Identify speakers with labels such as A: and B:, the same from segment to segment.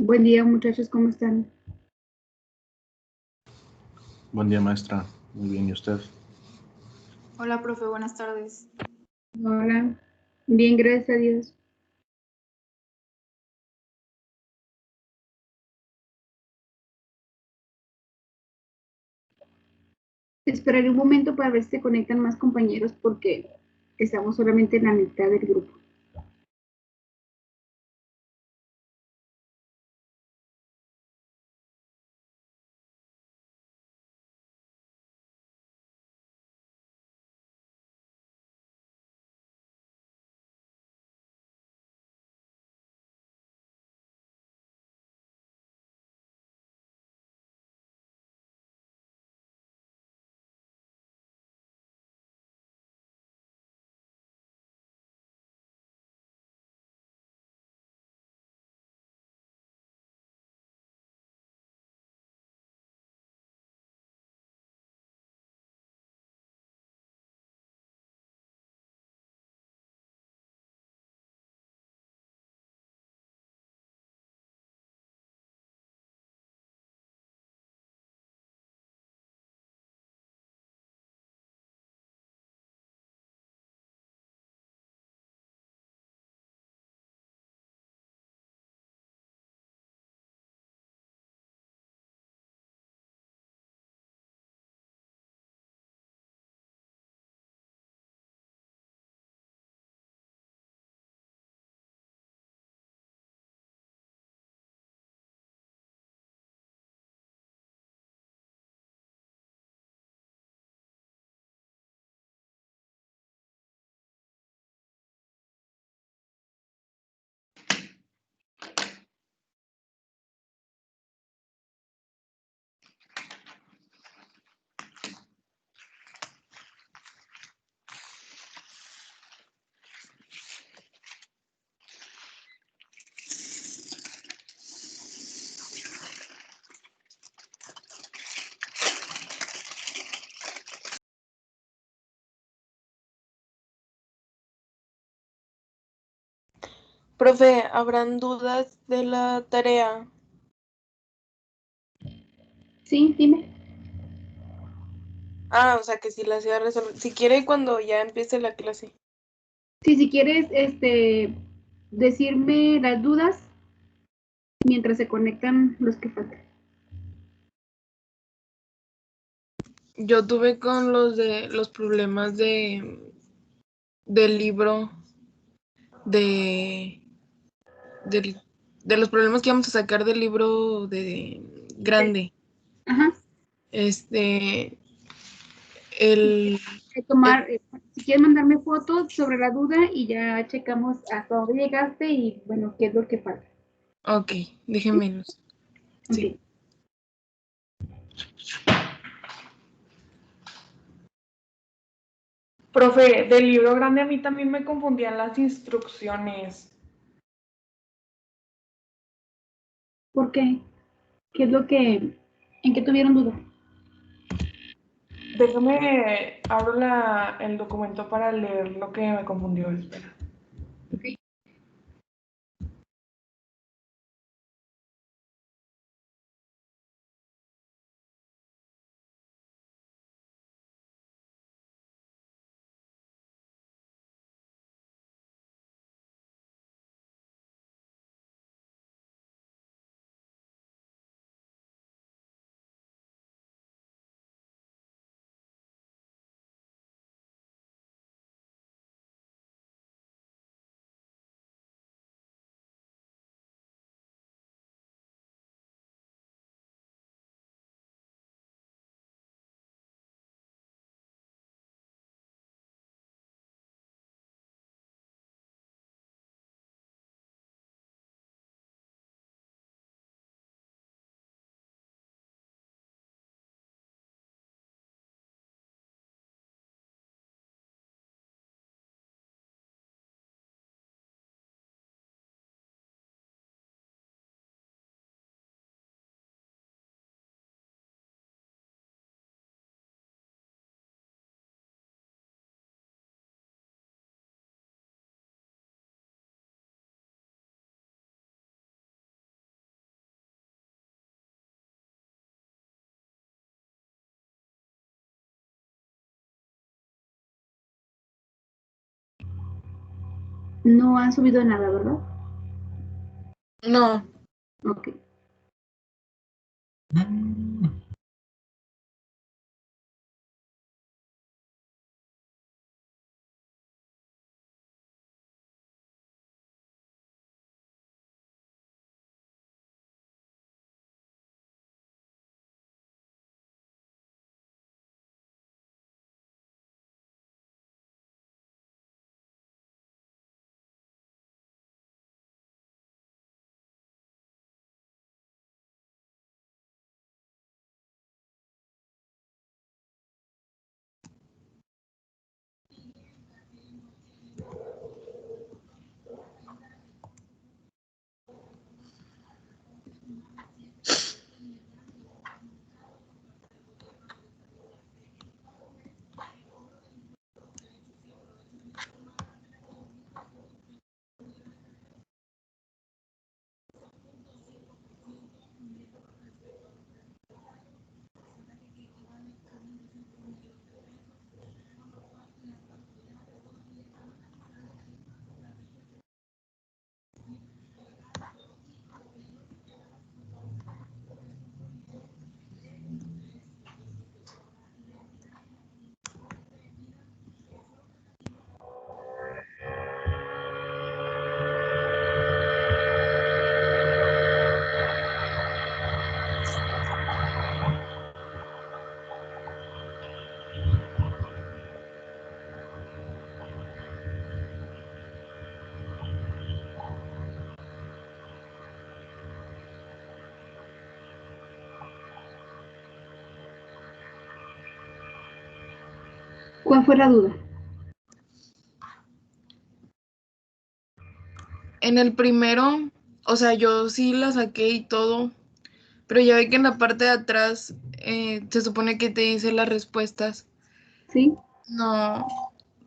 A: Buen día, muchachos, ¿cómo están?
B: Buen día, maestra. Muy bien, ¿y usted?
C: Hola, profe, buenas tardes.
A: Hola. Bien, gracias a Dios. Esperaré un momento para ver si se conectan más compañeros porque estamos solamente en la mitad del grupo.
D: Profe, ¿habrán dudas de la tarea?
A: Sí, dime.
D: O sea que si las iba a resolver. Si quiere, cuando ya empiece la clase.
A: Sí, si quieres, decirme las dudas mientras se conectan los que faltan.
D: Yo tuve con los problemas del libro, de, de los problemas que íbamos a sacar del libro de grande.
A: Ajá.
D: Este, el, el-
A: Si quieres mandarme fotos sobre la duda y ya checamos hasta dónde llegaste y bueno, qué es lo que falta.
D: ok, déjenme. Sí.
A: Ok.
E: Profe, del libro grande a mí también me confundían las instrucciones.
A: ¿Por qué? ¿Qué es lo que, en qué tuvieron duda?
E: Déjame, abro el documento para leer lo que me confundió. Espera.
A: Ok. No han subido nada, ¿verdad?
D: No.
A: Ok. ¿Cuál fue la duda?
D: En el primero, o sea, yo sí la saqué y todo, pero ya ve que en la parte de atrás se supone que te dice las respuestas.
A: ¿Sí?
D: No,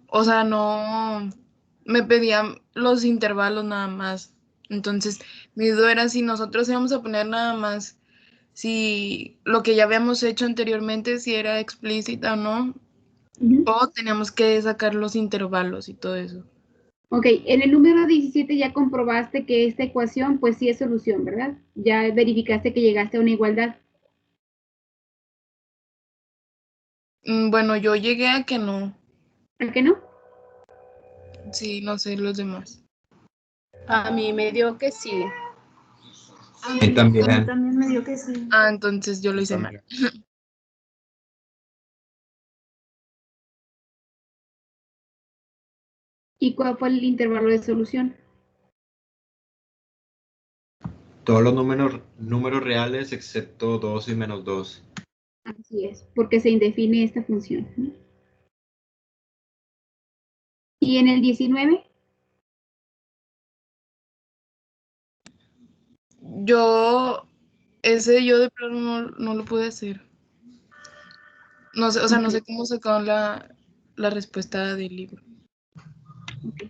D: o sea, no, me pedían los intervalos nada más. Entonces, mi duda era si nosotros íbamos a poner nada más, si lo que ya habíamos hecho anteriormente, si era explícita o no, o teníamos que sacar los intervalos y todo eso.
A: Ok, en el número 17 ya comprobaste que esta ecuación pues sí es solución, ¿verdad? Ya verificaste que llegaste a una igualdad.
D: Bueno, yo llegué a que no,
A: ¿A qué no?
D: sí, no sé los demás.
F: A mí me dio que sí.
C: A
G: Y
C: mí
G: también.
C: también me dio que sí.
D: Ah, entonces yo lo hice mal.
A: ¿Y cuál fue el intervalo de solución?
G: Todos los números reales excepto 2 y menos 2.
A: Así es, porque se indefine esta función, ¿no? ¿Y en el 19?
D: Yo de plano no lo pude hacer. No sé, o sea, no sé cómo sacaron la respuesta del libro.
A: Ok.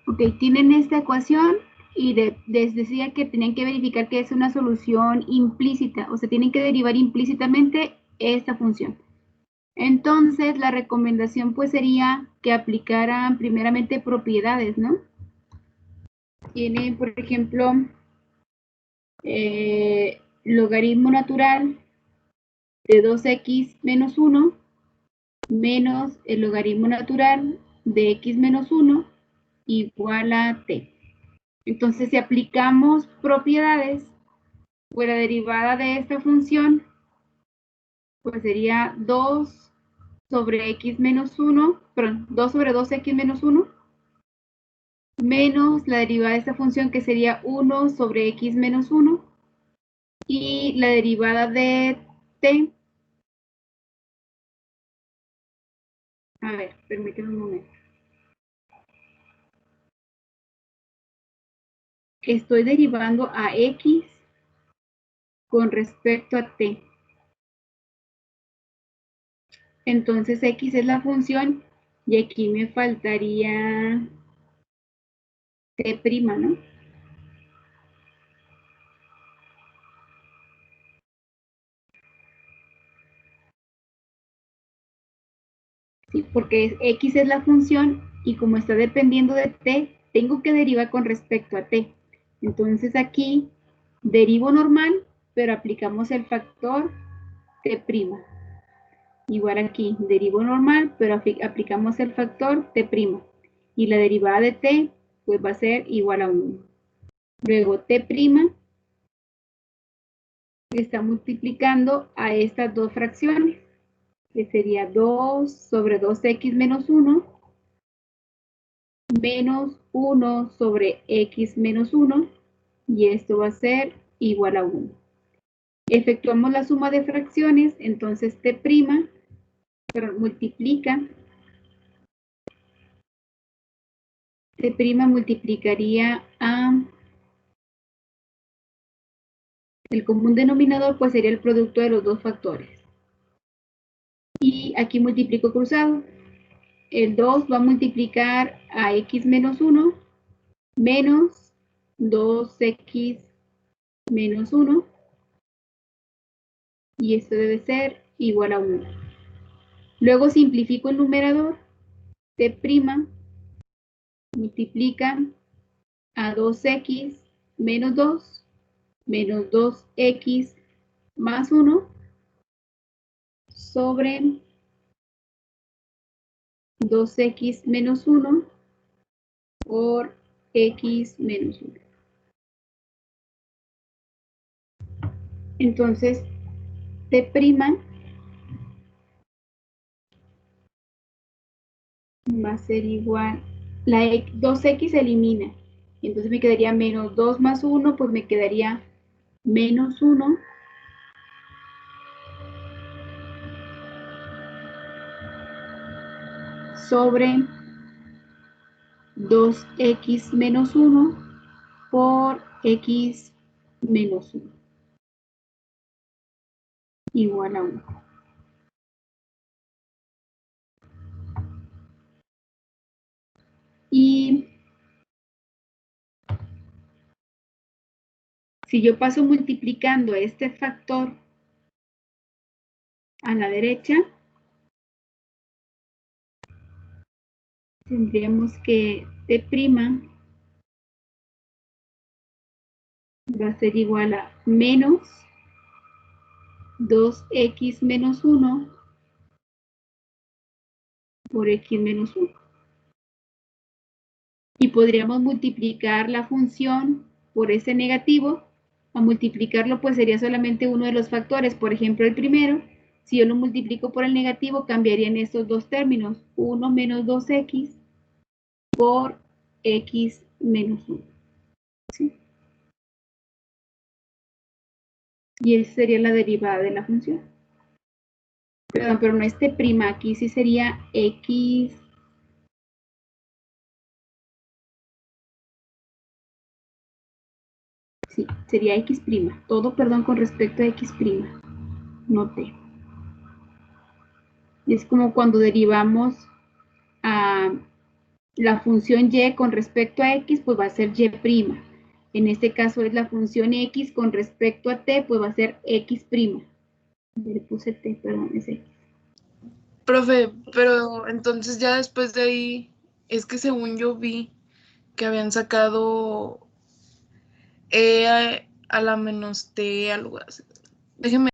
A: Ok, tienen esta ecuación y les decía que tenían que verificar que es una solución implícita, o sea, tienen que derivar implícitamente esta función. Entonces, la recomendación pues sería que aplicaran primeramente propiedades, ¿no? Tienen, por ejemplo, logaritmo natural de 2x menos 1 menos el logaritmo natural de x menos 1 igual a t. Entonces, si aplicamos propiedades, pues la derivada de esta función, pues sería 2 sobre x menos 1, perdón, 2 sobre 2x menos 1, menos la derivada de esta función que sería 1 sobre x menos 1, y la derivada de t, a ver, permíteme un momento. Estoy derivando a x con respecto a t. Entonces x es la función y aquí me faltaría t', ¿no? Sí, porque x es la función y como está dependiendo de t, tengo que derivar con respecto a t. Entonces aquí derivo normal, pero aplicamos el factor t'. Igual aquí, derivo normal, pero aplicamos el factor t'. Y la derivada de t, pues va a ser igual a 1. Luego t' está multiplicando a estas dos fracciones, que sería 2 sobre 2x menos 1, menos 1 sobre x menos 1, y esto va a ser igual a 1. Efectuamos la suma de fracciones, entonces t' multiplica, t' multiplicaría a, el común denominador pues sería el producto de los dos factores. Y aquí multiplico cruzado. El 2 va a multiplicar a x menos 1 menos 2x menos 1. Y esto debe ser igual a 1. Luego simplifico el numerador. T' multiplica a 2x menos 2 menos 2x más 1 sobre 2x menos 1 por x menos 1. Entonces, t' va a ser igual, la 2x se elimina, entonces me quedaría menos 2 más 1, pues me quedaría menos 1 sobre 2x menos 1 por x menos 1 igual a 1. Y si yo paso multiplicando este factor a la derecha, tendríamos que t' va a ser igual a menos 2x menos 1 por x menos 1. Y podríamos multiplicar la función por ese negativo. A multiplicarlo pues sería solamente uno de los factores. Por ejemplo, el primero, si yo lo multiplico por el negativo, cambiarían estos dos términos. 1 menos 2x por x menos 1. ¿Sí? Y esa sería la derivada de la función. Perdón, pero no es t', aquí sí sería x. Sí, sería x'. Todo, perdón, con respecto a x', no t. Es como cuando derivamos a la función y con respecto a x, pues va a ser y'. En este caso es la función x con respecto a t, pues va a ser x'. Le puse t, perdón, es x.
D: Profe, pero entonces ya después de ahí, es que según yo vi que habían sacado e a la menos t, algo así. Déjeme.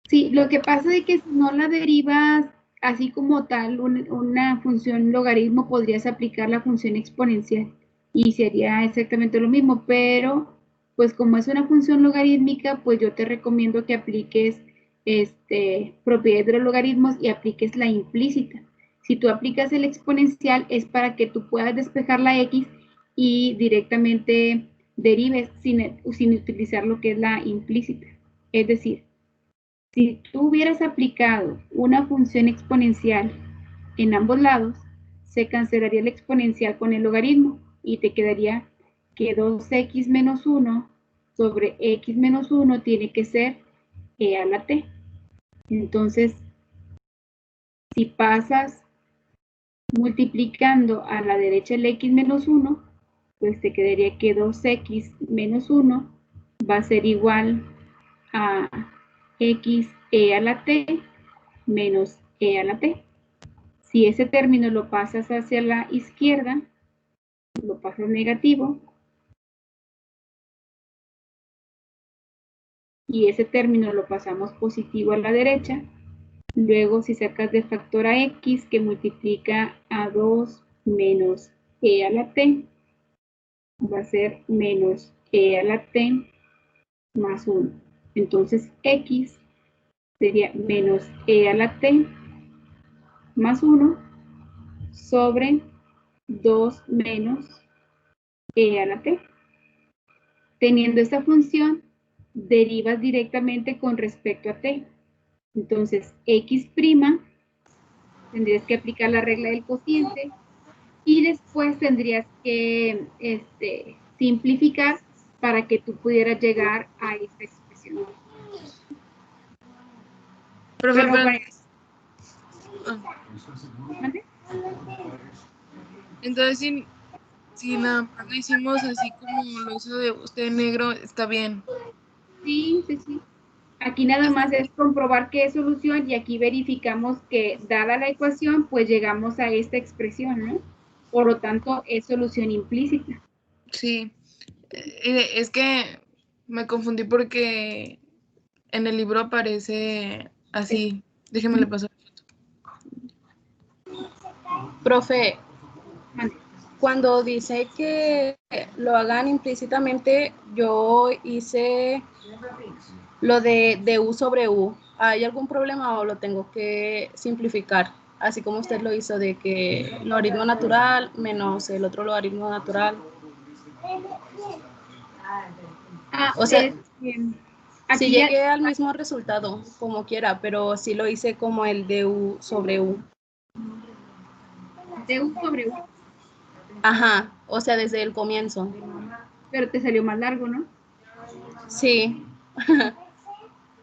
A: Sí, lo que pasa es que si no la derivas así como tal, una función logaritmo, podrías aplicar la función exponencial y sería exactamente lo mismo, pero pues como es una función logarítmica, pues yo te recomiendo que apliques propiedades de los logaritmos y apliques la implícita. Si tú aplicas el exponencial es para que tú puedas despejar la x y directamente derives sin utilizar lo que es la implícita. Es decir, si tú hubieras aplicado una función exponencial en ambos lados, se cancelaría el exponencial con el logaritmo y te quedaría que 2x menos 1 sobre x menos 1 tiene que ser e a la t. Entonces, Si pasas multiplicando a la derecha el x menos 1, pues te quedaría que 2x menos 1 va a ser igual a x e a la t menos e a la t. Si ese término lo pasas hacia la izquierda, lo pasas negativo, y ese término lo pasamos positivo a la derecha. Luego, si sacas de factor a x, que multiplica a 2 menos e a la t, va a ser menos e a la t más 1. Entonces, x sería menos e a la t más 1 sobre 2 menos e a la t. Teniendo esta función, derivas directamente con respecto a t. Entonces, x', tendrías que aplicar la regla del cociente y después tendrías que simplificar para que tú pudieras llegar a esta expresión.
D: Profe,
A: Pero
D: pero-
A: para-
D: ah,
A: ¿Mande?
D: entonces si nada más lo hicimos así como lo hizo de usted negro, está bien.
A: Sí, sí, sí. Aquí nada más es comprobar que es solución y aquí verificamos que dada la ecuación, pues llegamos a esta expresión, ¿no? Por lo tanto, es solución implícita.
D: Sí. Es que me confundí porque en el libro aparece así. Déjeme le paso.
F: Profe,
A: Mande.
F: cuando dice que lo hagan implícitamente, yo hice lo de U sobre U. ¿Hay algún problema o lo tengo que simplificar? Así como usted lo hizo de que logaritmo natural menos el otro logaritmo natural. O sea,
A: Si
F: sí
A: ya,
F: llegué al mismo resultado, como quiera, pero sí lo hice como el de U sobre U.
A: de U sobre U,
F: Ajá, o sea, desde el comienzo.
A: pero te salió más largo, ¿no?
F: Sí,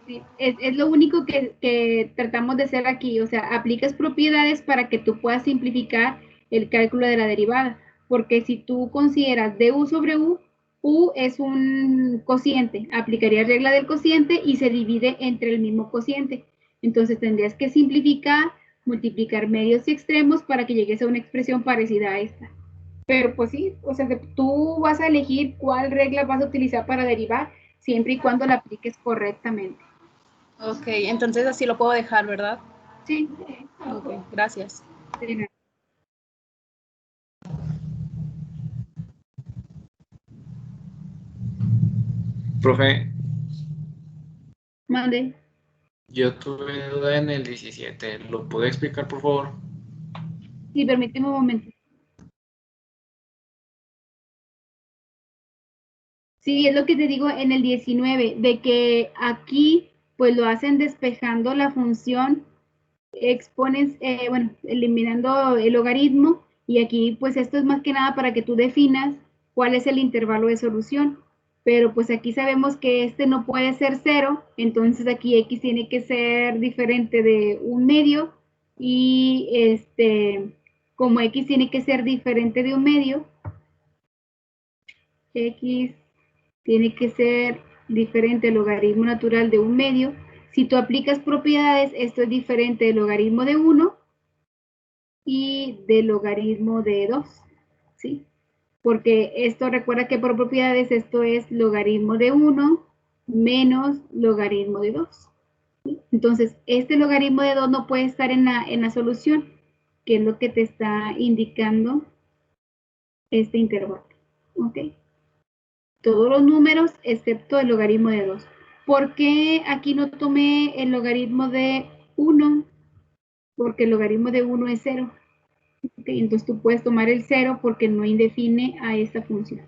A: Sí, es lo único que tratamos de hacer aquí, o sea, aplicas propiedades para que tú puedas simplificar el cálculo de la derivada, porque si tú consideras du sobre u, u es un cociente, aplicarías regla del cociente y se divide entre el mismo cociente. Entonces tendrías que simplificar, multiplicar medios y extremos para que llegues a una expresión parecida a esta. Pero pues sí, o sea, tú vas a elegir cuál regla vas a utilizar para derivar, siempre y cuando la apliques correctamente.
F: ok, entonces así lo puedo dejar, ¿verdad?
A: Sí,
F: Ok, gracias.
A: de nada.
H: Profe,
A: Mande.
H: yo tuve duda en el 17. ¿Lo puede explicar, por favor?
A: Sí, permíteme un momento. Sí, es lo que te digo en el 19, de que aquí pues lo hacen despejando la función bueno, eliminando el logaritmo, y aquí pues esto es más que nada para que tú definas cuál es el intervalo de solución, pero pues aquí sabemos que este no puede ser 0, entonces aquí x tiene que ser diferente de 1/2, y como x tiene que ser diferente de 1/2, x tiene que ser diferente del logaritmo natural de 1/2. Si tú aplicas propiedades, esto es diferente del logaritmo de 1 y del logaritmo de 2, ¿sí? Porque esto, recuerda que por propiedades, esto es logaritmo de 1 menos logaritmo de 2. ¿Sí? Entonces, este logaritmo de 2 no puede estar en la solución, que es lo que te está indicando este intervalo. ¿Ok? Todos los números excepto el logaritmo de 2. ¿Por qué aquí no tomé el logaritmo de 1? Porque el logaritmo de 1 es 0. Okay, entonces tú puedes tomar el 0 porque no indefine a esta función.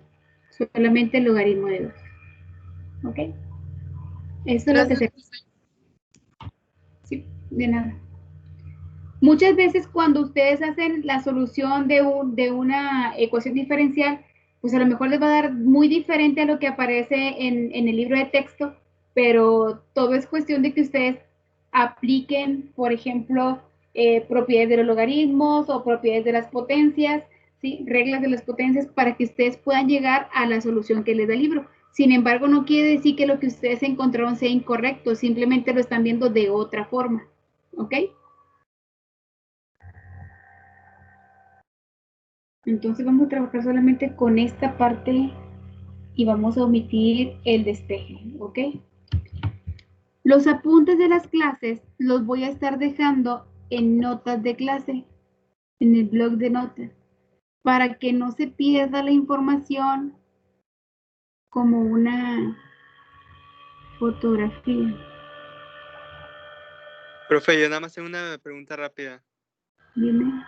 A: Solamente el logaritmo de 2. ¿Ok? Eso es lo que
D: Gracias.
A: se... Sí, de nada. Muchas veces cuando ustedes hacen la solución de una ecuación diferencial, pues a lo mejor les va a dar muy diferente a lo que aparece en el libro de texto, pero todo es cuestión de que ustedes apliquen, por ejemplo, propiedades de los logaritmos o propiedades de las potencias, ¿sí? Reglas de las potencias para que ustedes puedan llegar a la solución que les da el libro. Sin embargo, no quiere decir que lo que ustedes encontraron sea incorrecto, simplemente lo están viendo de otra forma, ¿ok? Entonces vamos a trabajar solamente con esta parte y vamos a omitir el despeje, ¿ok? Los apuntes de las clases los voy a estar dejando en notas de clase, en el blog de notas, para que no se pierda la información como una fotografía.
I: Profe, yo nada más tengo una pregunta rápida.
A: Dime.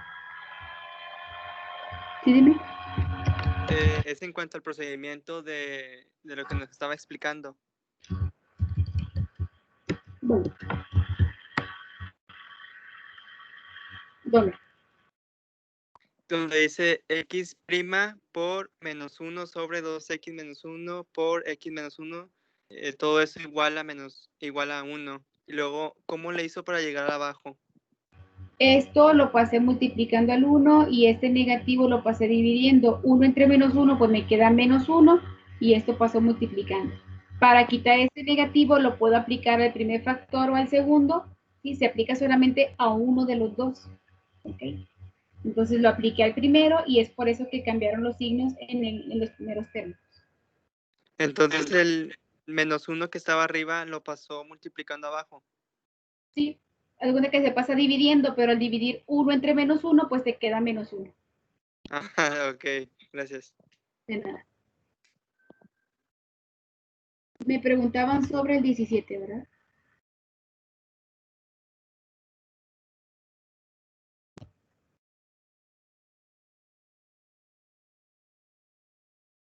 A: Sí, dime.
I: Es en cuanto al procedimiento de lo que nos estaba explicando.
A: ¿Dónde? ¿Dónde?
I: Donde dice x' por menos 1 sobre 2x menos 1 por x menos 1. Todo eso igual a 1. Y luego, ¿cómo le hizo para llegar abajo?
A: Esto lo pasé multiplicando al 1 y este negativo lo pasé dividiendo. 1 entre menos 1, pues me queda menos 1 y esto pasó multiplicando. Para quitar este negativo lo puedo aplicar al primer factor o al segundo y se aplica solamente a uno de los dos. ¿Okay? Entonces lo apliqué al primero y es por eso que cambiaron los signos en los primeros términos.
I: Entonces el menos 1 que estaba arriba lo pasó multiplicando abajo.
A: Sí, alguna que se pasa dividiendo, pero al dividir 1 entre menos 1, pues te queda menos 1.
I: Ah, ok, gracias.
A: De nada. Me preguntaban sobre el 17, ¿verdad?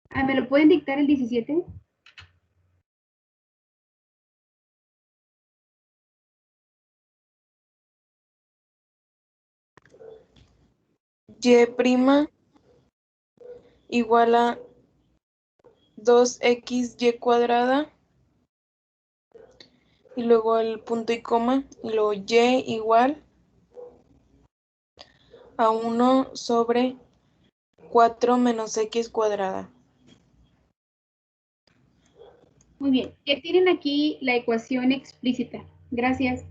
A: Ah, ¿me lo pueden dictar el 17?
D: Y' igual a 2xy cuadrada y luego el punto y coma y luego y igual a 1 sobre 4 menos x cuadrada.
A: Muy bien, ya tienen aquí la ecuación explícita. Gracias.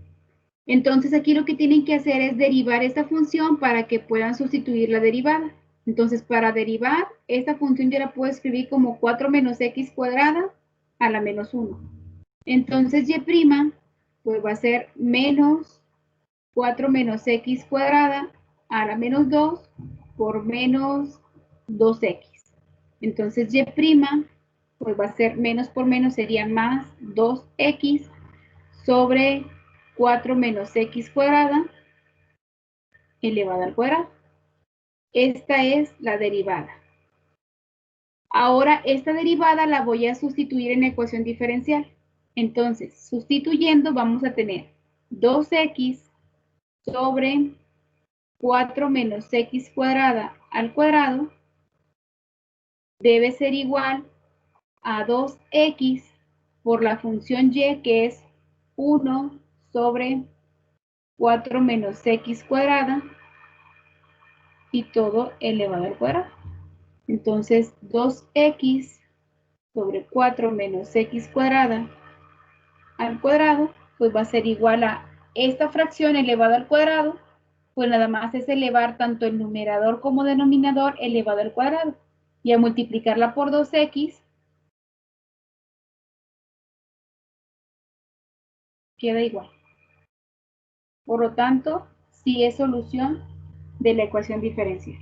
A: Entonces aquí lo que tienen que hacer es derivar esta función para que puedan sustituir la derivada. Entonces para derivar, esta función yo la puedo escribir como 4 menos x cuadrada a la menos 1. Entonces y' pues va a ser menos 4 menos x cuadrada a la menos 2 por menos 2x. Entonces y' pues va a ser menos por menos, sería más 2x sobre 4 menos x cuadrada elevada al cuadrado. Esta es la derivada. Ahora esta derivada la voy a sustituir en la ecuación diferencial. Entonces, sustituyendo vamos a tener 2x sobre 4 menos x cuadrada al cuadrado debe ser igual a 2x por la función y, que es 1 sobre 4 menos x cuadrada y todo elevado al cuadrado. Entonces, 2x sobre 4 menos x cuadrada al cuadrado, pues va a ser igual a esta fracción elevada al cuadrado, pues nada más es elevar tanto el numerador como denominador elevado al cuadrado. Y a multiplicarla por 2x, queda igual. Por lo tanto, sí es solución de la ecuación diferencial.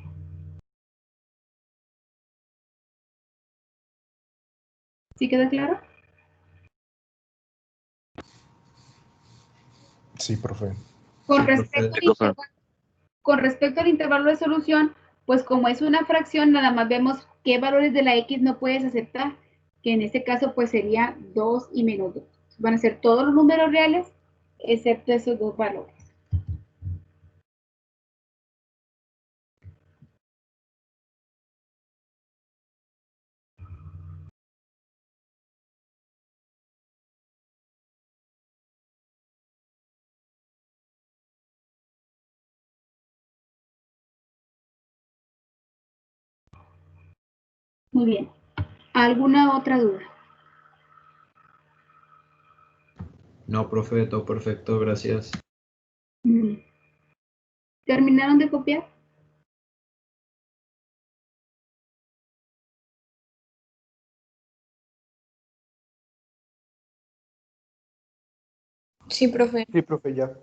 A: ¿Sí queda claro?
B: Sí, profe.
A: Con
G: Sí,
A: respecto,
G: profe.
A: con respecto al intervalo de solución, pues como es una fracción, nada más vemos qué valores de la x no puedes aceptar, que en este caso pues sería 2 y menos 2. Van a ser todos los números reales, excepto esos dos valores. Muy bien. ¿Alguna otra duda?
G: No, profe, todo perfecto, gracias.
A: ¿Terminaron de copiar?
D: Sí, profe.
J: Sí, profe, ya.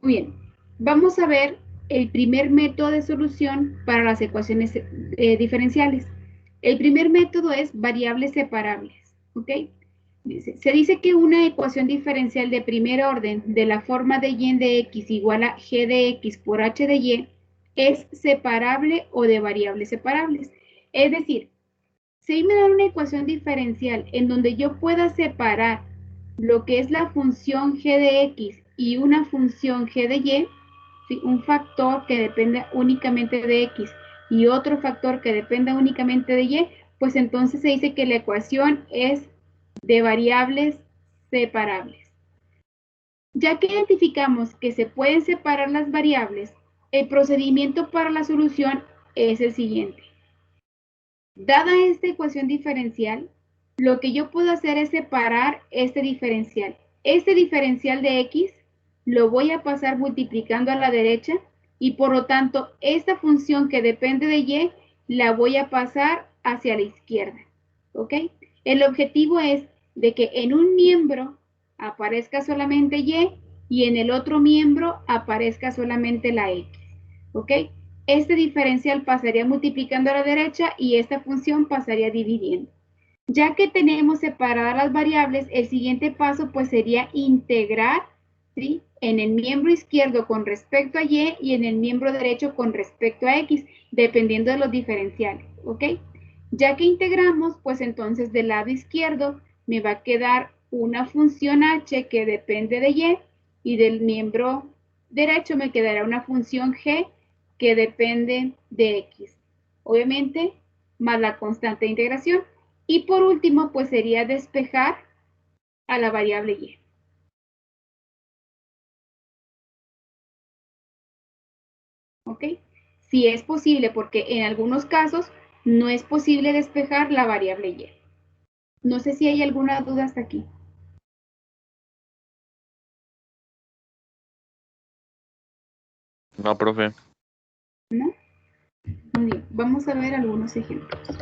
A: Muy bien. Vamos a ver el primer método de solución para las ecuaciones diferenciales. El primer método es variables separables, ¿ok? Se dice que una ecuación diferencial de primer orden de la forma de y de x igual a g de x por h de y es separable o de variables separables. Es decir, si me da una ecuación diferencial en donde yo pueda separar lo que es la función g de x y una función g de y, ¿sí? Un factor que depende únicamente de x y otro factor que dependa únicamente de y, pues entonces se dice que la ecuación es de variables separables. Ya que identificamos que se pueden separar las variables, el procedimiento para la solución es el siguiente. Dada esta ecuación diferencial, lo que yo puedo hacer es separar este diferencial. Este diferencial de x lo voy a pasar multiplicando a la derecha y por lo tanto esta función que depende de y la voy a pasar hacia la izquierda. ¿Ok? El objetivo es de que en un miembro aparezca solamente y en el otro miembro aparezca solamente la x. ¿Ok? Este diferencial pasaría multiplicando a la derecha y esta función pasaría dividiendo. Ya que tenemos separadas las variables, el siguiente paso pues sería integrar, ¿sí? En el miembro izquierdo con respecto a y en el miembro derecho con respecto a x, dependiendo de los diferenciales, ¿ok? Ya que integramos, pues entonces del lado izquierdo me va a quedar una función h que depende de y del miembro derecho me quedará una función g que depende de x. Obviamente, más la constante de integración. Y por último, pues sería despejar a la variable y. ¿Ok? Si es posible, porque en algunos casos no es posible despejar la variable y. No sé si hay alguna duda hasta aquí.
K: No, profe.
A: ¿No? Muy bien, vamos a ver algunos ejemplos.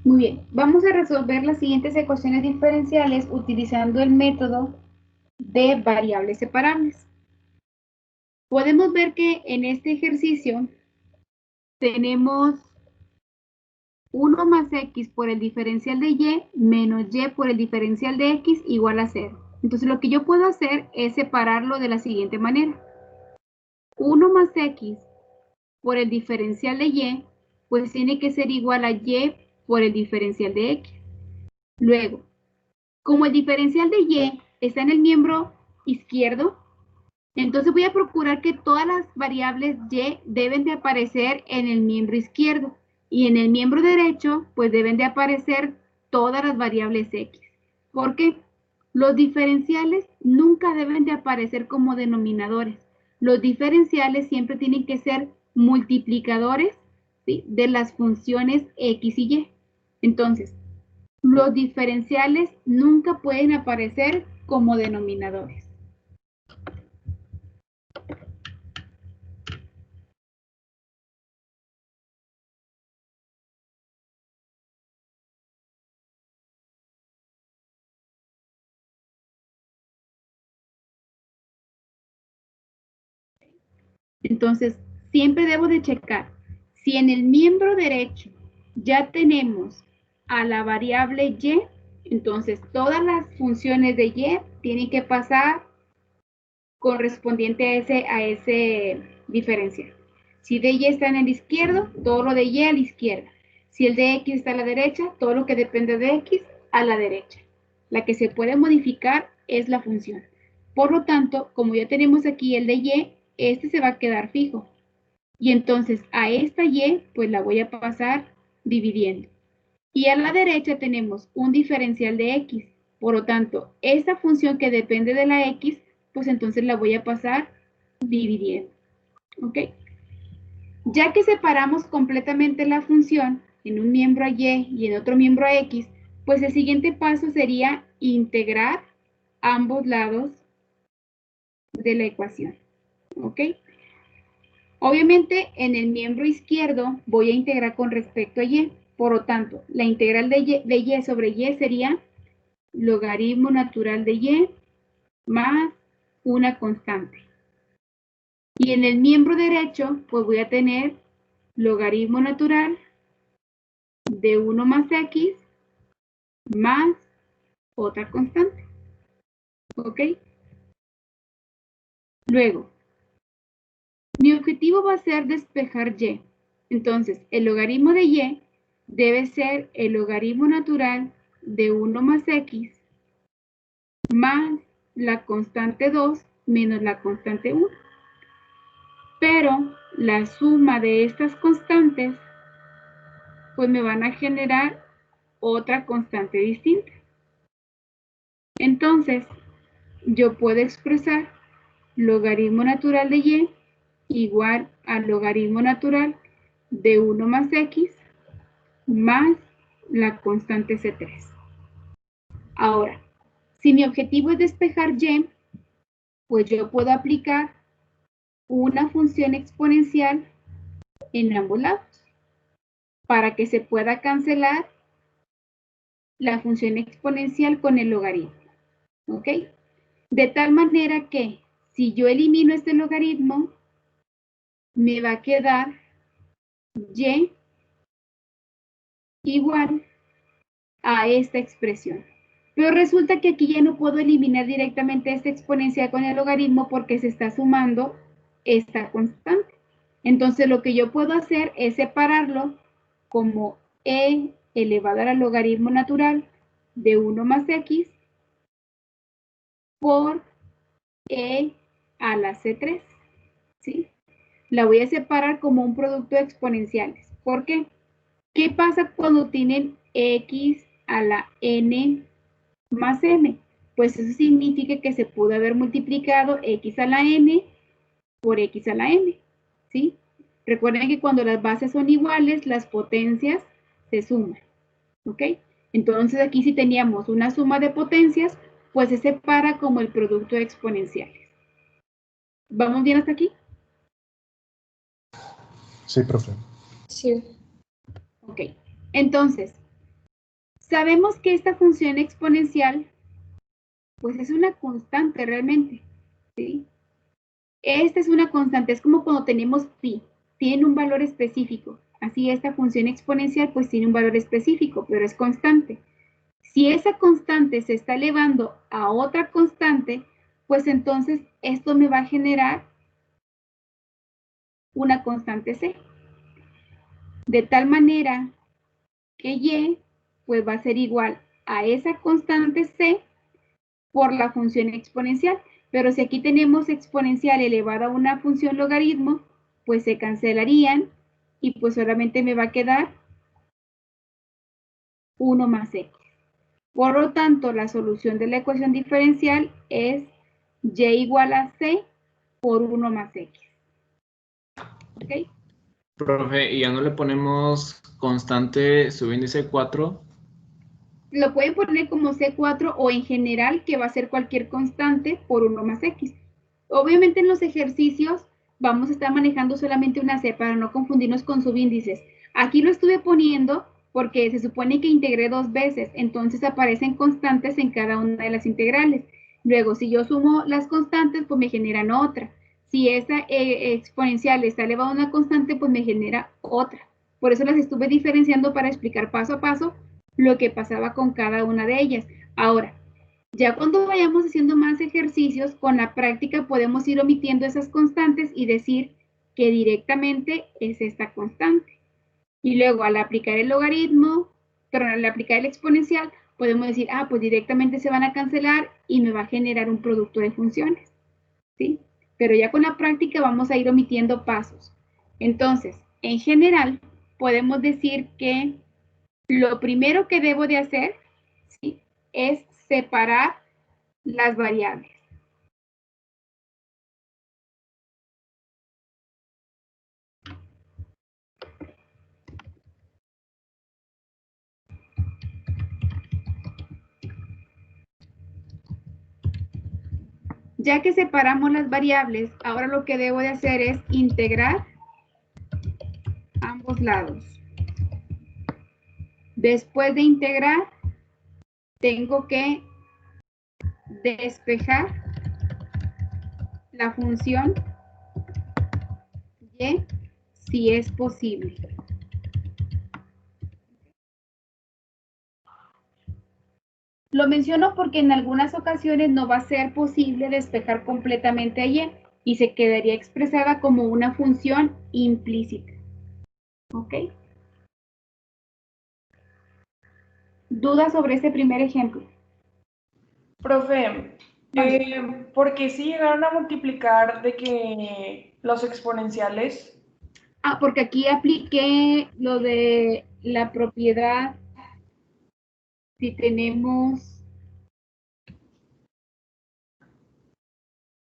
A: Muy bien, vamos a resolver las siguientes ecuaciones diferenciales utilizando el método de variables separables. Podemos ver que en este ejercicio tenemos 1 más x por el diferencial de y menos y por el diferencial de x igual a 0. Entonces lo que yo puedo hacer es separarlo de la siguiente manera. 1 más x por el diferencial de y, pues tiene que ser igual a y por el diferencial de x. Luego, como el diferencial de y está en el miembro izquierdo, entonces voy a procurar que todas las variables y deben de aparecer en el miembro izquierdo y en el miembro derecho pues deben de aparecer todas las variables x. ¿Por qué? Los diferenciales nunca deben de aparecer como denominadores. Los diferenciales siempre tienen que ser multiplicadores, ¿sí?, de las funciones x y y. Entonces, los diferenciales nunca pueden aparecer como denominadores. Entonces, siempre debo de checar si en el miembro derecho ya tenemos a la variable y, entonces todas las funciones de y tienen que pasar correspondiente a ese diferencial. Si de y está en el izquierdo, todo lo de y a la izquierda. Si el de x está a la derecha, todo lo que depende de x a la derecha. La que se puede modificar es la función. Por lo tanto, como ya tenemos aquí el de y, este se va a quedar fijo. Y entonces a esta y, pues la voy a pasar dividiendo. Y a la derecha tenemos un diferencial de x. Por lo tanto, esta función que depende de la x, pues entonces la voy a pasar dividiendo. ¿Ok? Ya que separamos completamente la función en un miembro a y y en otro miembro a x, pues el siguiente paso sería integrar ambos lados de la ecuación. ¿Ok? Obviamente, en el miembro izquierdo voy a integrar con respecto a y. Por lo tanto, la integral de y sobre y sería logaritmo natural de y más una constante. Y en el miembro derecho, pues voy a tener logaritmo natural de 1 más x más otra constante. ¿Ok? Luego, mi objetivo va a ser despejar y. Entonces, el logaritmo de y debe ser el logaritmo natural de 1 más x más la constante 2 menos la constante 1. Pero la suma de estas constantes pues me van a generar otra constante distinta. Entonces, yo puedo expresar logaritmo natural de y igual al logaritmo natural de 1 más x más la constante C3. Ahora, si mi objetivo es despejar y, pues yo puedo aplicar una función exponencial en ambos lados para que se pueda cancelar la función exponencial con el logaritmo. ¿Ok? De tal manera que si yo elimino este logaritmo, me va a quedar y igual a esta expresión. Pero resulta que aquí ya no puedo eliminar directamente esta exponencial con el logaritmo porque se está sumando esta constante. Entonces lo que yo puedo hacer es separarlo como e elevado al logaritmo natural de 1 más x por e a la C3. ¿Sí? La voy a separar como un producto de exponenciales. ¿Por qué? ¿Qué pasa cuando tienen x a la n más m? Pues eso significa que se pudo haber multiplicado x a la n por x a la n, ¿sí? Recuerden que cuando las bases son iguales, las potencias se suman, ¿ok? Entonces aquí si teníamos una suma de potencias, pues se separa como el producto de exponenciales. ¿Vamos bien hasta aquí?
B: Sí, profe.
F: Sí.
A: Ok, entonces, Sabemos que esta función exponencial, pues es una constante realmente, ¿sí? Esta es una constante, es como cuando tenemos pi, tiene un valor específico. Así esta función exponencial pues tiene un valor específico, pero es constante. Si esa constante se está elevando a otra constante, pues entonces esto me va a generar una constante c. De tal manera que y pues va a ser igual a esa constante c por la función exponencial. Pero si aquí tenemos exponencial elevada a una función logaritmo, pues se cancelarían y pues solamente me va a quedar 1 más x. Por lo tanto, la solución de la ecuación diferencial es y igual a c por 1 más x. ¿Ok?
H: Profe, ¿y ya no le ponemos constante subíndice 4?
A: Lo pueden poner como C4 o en general, que va a ser cualquier constante por 1 más X. Obviamente en los ejercicios vamos a estar manejando solamente una C para no confundirnos con subíndices. Aquí lo estuve poniendo porque se supone que integré 2 veces, entonces aparecen constantes en cada una de las integrales. Luego, si yo sumo las constantes, pues me generan otra. Si esa exponencial está elevada a una constante, pues me genera otra. Por eso las estuve diferenciando para explicar paso a paso lo que pasaba con cada una de ellas. Ahora, ya cuando vayamos haciendo más ejercicios, con la práctica podemos ir omitiendo esas constantes y decir que directamente es esta constante. Y luego al aplicar el logaritmo, perdón, al aplicar el exponencial, podemos decir, ah, pues directamente se van a cancelar y me va a generar un producto de funciones, ¿sí? Pero ya con la práctica vamos a ir omitiendo pasos. Entonces, en general, podemos decir que lo primero que debo de hacer, ¿sí?, es separar las variables. Ya que separamos las variables, ahora lo que debo de hacer es integrar ambos lados. Después de integrar, tengo que despejar la función y si es posible. Lo menciono porque en algunas ocasiones no va a ser posible despejar completamente a y se quedaría expresada como una función implícita. ¿Ok? ¿Dudas sobre este primer ejemplo?
E: Profe, ¿por qué si llegaron a multiplicar de que los exponenciales?
A: Ah, porque aquí apliqué lo de la propiedad. Si tenemos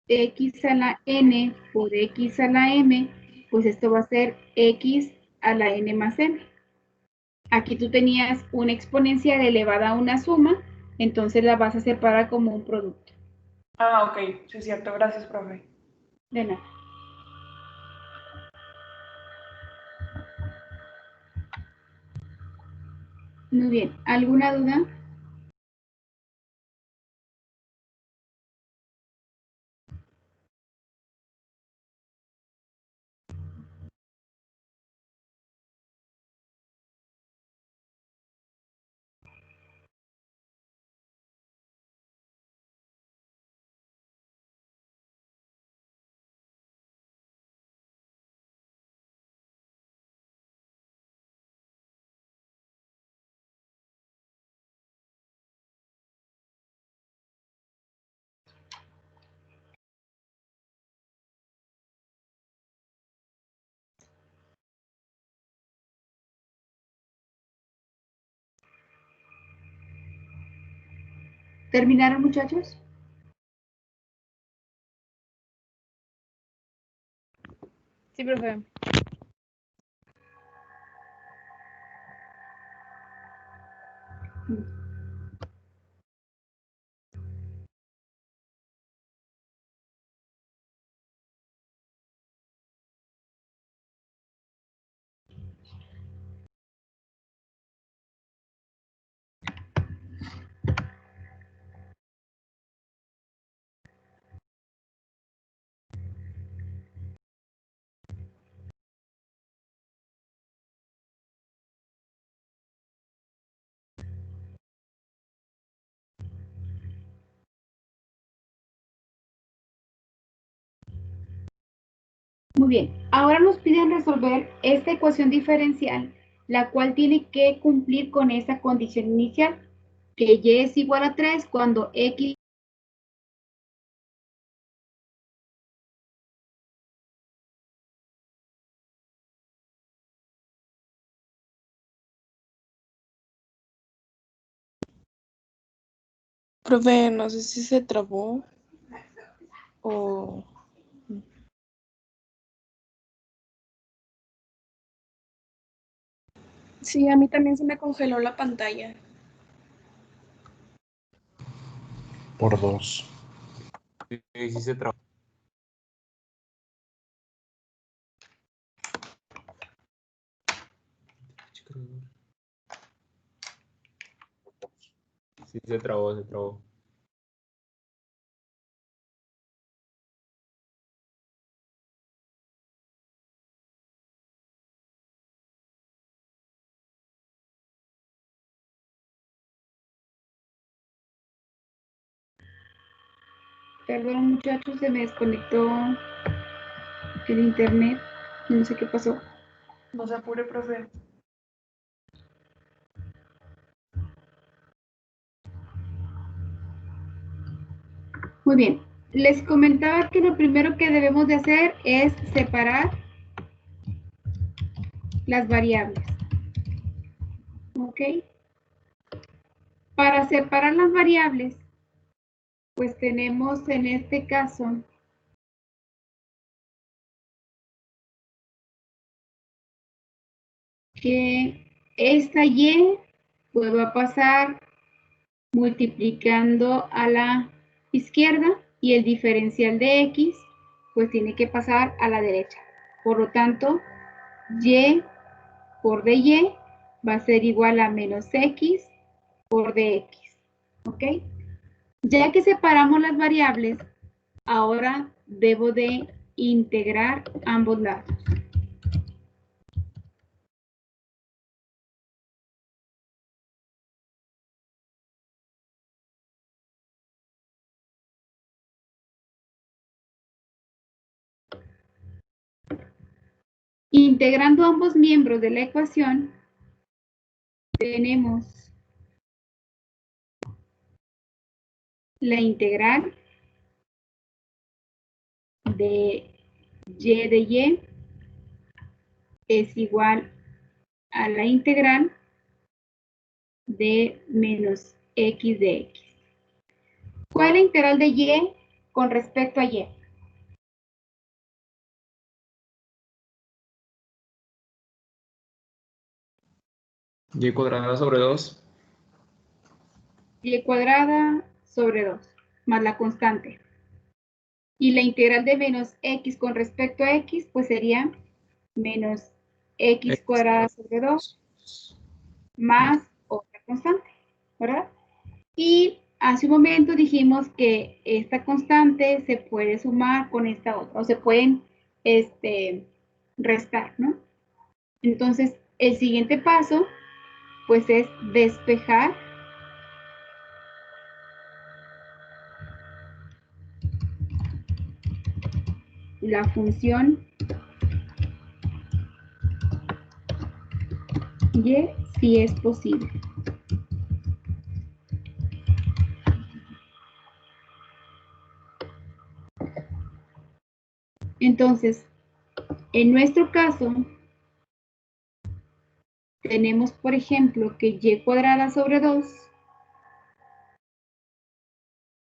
A: x a la n por x a la m, pues esto va a ser x a la n más m. Aquí tú tenías una exponencial elevada a una suma, entonces la vas a separar como un producto.
E: Ah, ok, sí es cierto, gracias, profe.
A: De nada. Muy bien, ¿alguna duda? ¿Terminaron, muchachos?
F: Sí, profe.
A: Muy bien, ahora nos piden resolver esta ecuación diferencial, la cual tiene que cumplir con esta condición inicial, que y es igual a 3 cuando x
D: Profe, no sé si se trabó o...
F: Sí, a mí también se me congeló la pantalla.
B: Por 2.
H: Sí se trabó. Sí se trabó, se trabó.
A: Perdón, muchachos, se me desconectó el internet. No sé qué pasó.
E: No se apure, profe.
A: Muy bien. Les comentaba que lo primero que debemos de hacer es separar las variables. ¿Ok? Para separar las variables, pues tenemos en este caso que esta y pues va a pasar multiplicando a la izquierda y el diferencial de x pues tiene que pasar a la derecha. Por lo tanto, y por dy va a ser igual a menos x por dx. ¿Ok? Ya que separamos las variables, ahora debo de integrar ambos lados. Integrando ambos miembros de la ecuación, tenemos la integral de y es igual a la integral de menos x de x. ¿Cuál es la integral de y con respecto a y?
H: Y cuadrada sobre 2.
A: Y cuadrada sobre 2, más la constante. Y la integral de menos x con respecto a x, pues sería menos x cuadrada sobre 2 más otra constante, ¿verdad? Y hace un momento dijimos que esta constante se puede sumar con esta otra, o se pueden restar, ¿no? Entonces, el siguiente paso, pues es despejar la función y si es posible. Entonces, en nuestro caso, tenemos, por ejemplo, que y cuadrada sobre 2.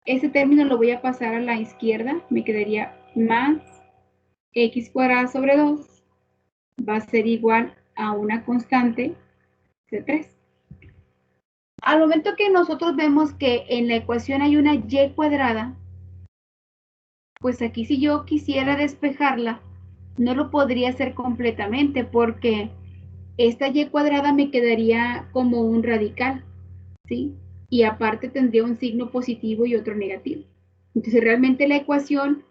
A: Ese término lo voy a pasar a la izquierda. Me quedaría más x cuadrada sobre 2 va a ser igual a una constante de 3. Al momento que nosotros vemos que en la ecuación hay una y cuadrada, pues aquí si yo quisiera despejarla, no lo podría hacer completamente porque esta y cuadrada me quedaría como un radical, ¿sí? Y aparte tendría un signo positivo y otro negativo. Entonces realmente la ecuación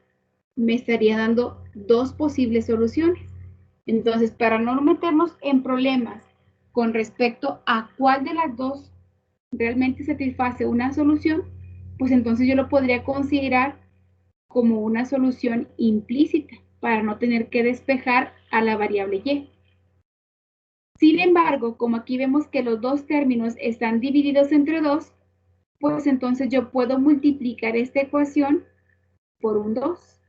A: me estaría dando dos posibles soluciones. Entonces, para no meternos en problemas con respecto a cuál de las dos realmente satisface una solución, pues entonces yo lo podría considerar como una solución implícita, para no tener que despejar a la variable y. Sin embargo, como aquí vemos que los dos términos están divididos entre 2, pues entonces yo puedo multiplicar esta ecuación por un 2.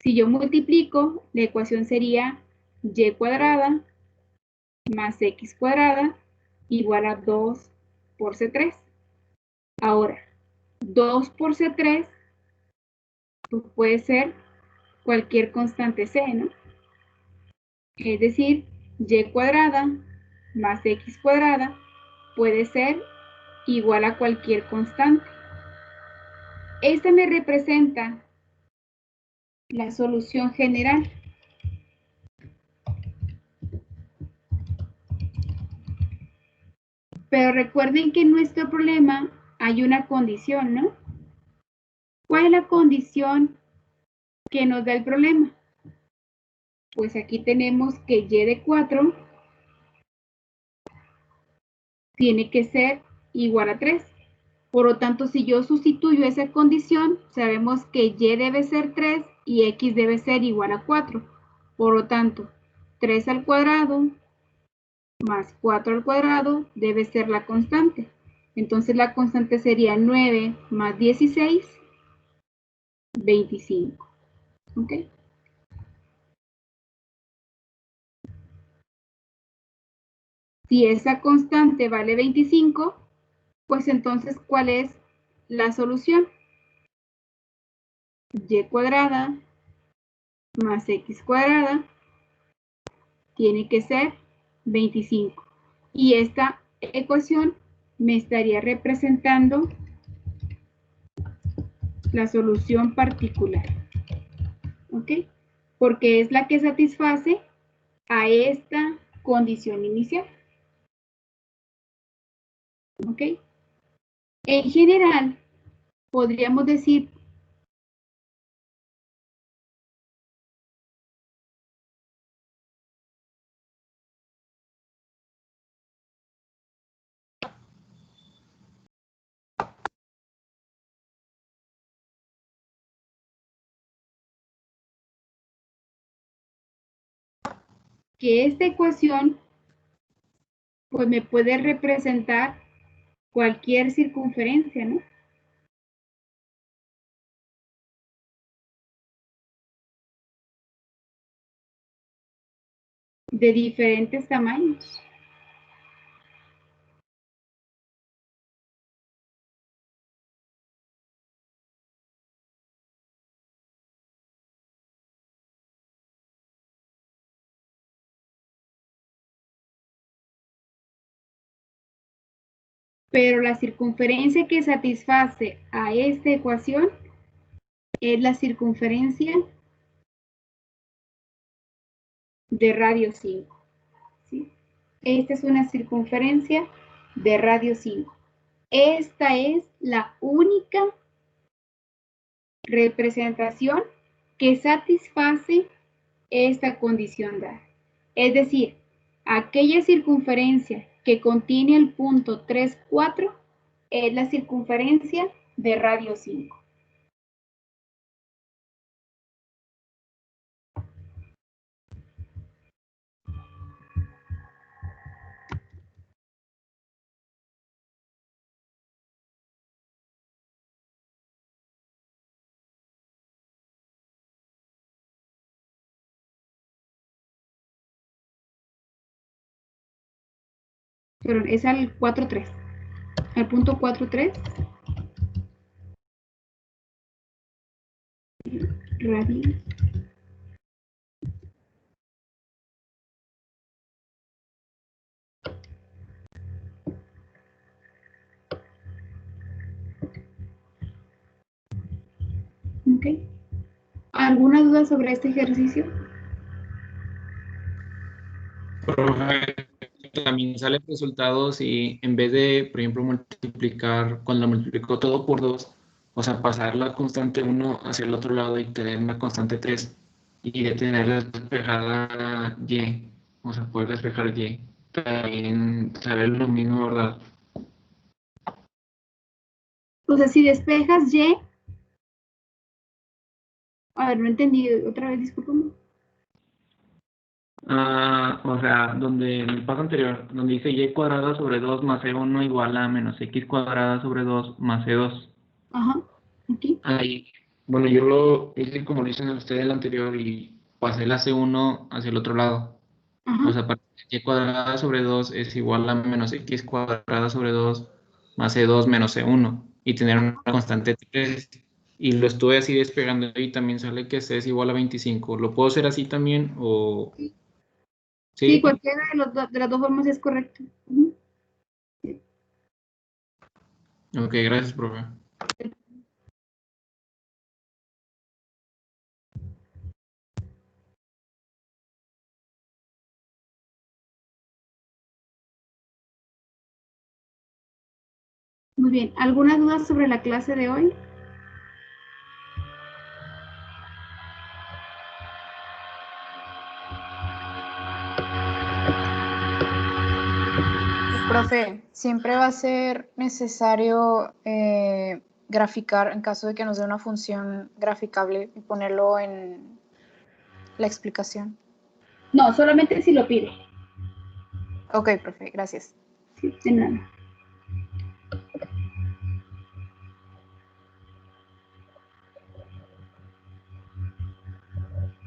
A: Si yo multiplico, la ecuación sería y cuadrada más x cuadrada igual a 2 por c3. Ahora, 2 por c3 pues puede ser cualquier constante c, ¿no? Es decir, y cuadrada más x cuadrada puede ser igual a cualquier constante. Esta me representa la solución general. Pero recuerden que en nuestro problema hay una condición, ¿no? ¿Cuál es la condición que nos da el problema? Pues aquí tenemos que y de 4 tiene que ser igual a 3. Por lo tanto, si yo sustituyo esa condición, sabemos que y debe ser 3 y x debe ser igual a 4. Por lo tanto, 3 al cuadrado más 4 al cuadrado debe ser la constante. Entonces la constante sería 9 más 16, 25. ¿Ok? Si esa constante vale 25, pues entonces, ¿cuál es la solución? Y cuadrada más x cuadrada tiene que ser 25. Y esta ecuación me estaría representando la solución particular. ¿Ok? Porque es la que satisface a esta condición inicial. ¿Ok? En general, podríamos decir que esta ecuación pues me puede representar cualquier circunferencia, ¿no? De diferentes tamaños. Pero la circunferencia que satisface a esta ecuación es la circunferencia de radio 5. ¿Sí? Esta es una circunferencia de radio 5. Esta es la única representación que satisface esta condición dada. Es decir, aquella circunferencia que contiene el punto 3, 4 es la circunferencia de radio 5. Pero es al 4,3. Al punto 4,3. Radio. Ok. ¿Alguna duda sobre este ejercicio?
H: Profe, también salen resultados y en vez de, por ejemplo, multiplicar, cuando multiplicó todo por 2, o sea, pasar la constante 1 hacia el otro lado y tener una constante 3 y de tener despejada y, o sea, poder despejar y, también saber lo mismo, ¿verdad?
A: O sea, si despejas y, A ver, no entendí. Otra vez, discúlpame.
H: O sea, donde en el paso anterior, donde dice y cuadrada sobre 2 más e1 igual a menos x cuadrada sobre 2 más e2.
A: Ajá, aquí.
H: Ahí, bueno, yo lo hice como lo dicen ustedes el anterior y pasé la c1 hacia el otro lado. O
A: Ajá.
H: sea, y cuadrada sobre 2 es igual a menos x cuadrada sobre 2 más e2 menos e1 y tener una constante 3. Y lo estuve así despegando y también sale que c es igual a 25. ¿Lo puedo hacer así también o...?
A: Sí,
H: ¿Sí?
A: cualquiera de las dos formas es correcto. Ujú.
H: Ok, gracias, profe.
A: Muy bien. ¿Alguna duda sobre la clase de hoy?
C: Profe, siempre va a ser necesario graficar en caso de que nos dé una función graficable y ponerlo en la explicación.
A: No, solamente si lo pide.
C: Ok, profe, gracias.
A: Sí, de nada.